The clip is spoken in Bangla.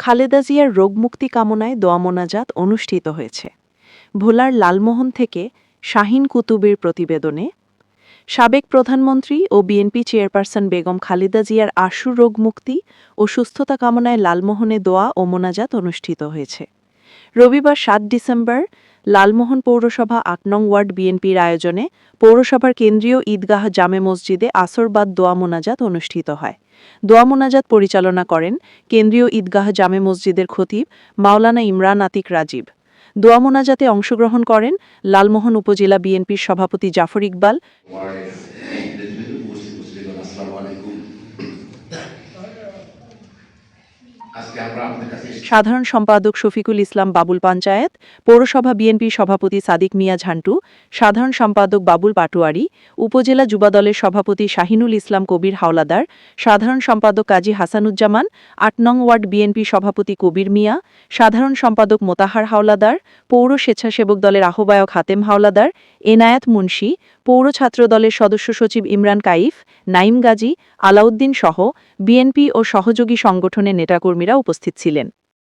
খালেদা জিয়ার রোগমুক্তি কামনায় দোয়া মোনাজাত অনুষ্ঠিত হয়েছে। ভোলার লালমোহন থেকে শাহিন কুতুবের প্রতিবেদনে সাবেক প্রধানমন্ত্রী ও বিএনপি চেয়ারপারসন বেগম খালেদা জিয়ার আশু রোগমুক্তি ও সুস্থতা কামনায় লালমোহনে দোয়া ও মোনাজাত অনুষ্ঠিত হয়েছে। রবিবার ৭ ডিসেম্বর লালমোহন পৌরসভা ৮ নং ওয়ার্ড বিএনপির আয়োজনে পৌরসভার কেন্দ্রীয় ঈদগাহ জামে মসজিদে আসরবাদ দোয়া মোনাজাত অনুষ্ঠিত হয়। দোয়া মোনাজাত পরিচালনা করেন কেন্দ্রীয় ঈদগাহ জামে মসজিদের খতিব মাওলানা ইমরান আতিক রাজীব। দোয়া মোনাজাতে অংশগ্রহণ করেন লালমোহন উপজেলা বিএনপির সভাপতি জাফর ইকবাল, সাধারণ সম্পাদক শফিকুল ইসলাম বাবুল পঞ্চায়েত, পৌরসভা বিএনপি সভাপতি সাদিক মিয়া ঝান্টু, সাধারণ সম্পাদক বাবুল পাটোয়ারি, উপজেলা যুবদলের সভাপতি শাহিনুল ইসলাম কবির হাওলাদার, সাধারণ সম্পাদক কাজী হাসানুজ্জামান, ৮ নং ওয়ার্ড বিএনপি সভাপতি কবির মিয়া, সাধারণ সম্পাদক মোতাহার হাওলাদার, পৌর স্বেচ্ছাসেবক দলের আহ্বায়ক হাতেম হাওলাদার, এনায়েত মুন্সি, পৌর ছাত্র দলের সদস্য সচিব ইমরান কাইফ, নাইম গাজী, আলাউদ্দিন সহ বিএনপি ও সহযোগী সংগঠনের নেতাকর্মীরা উপস্থিত ছিলেন।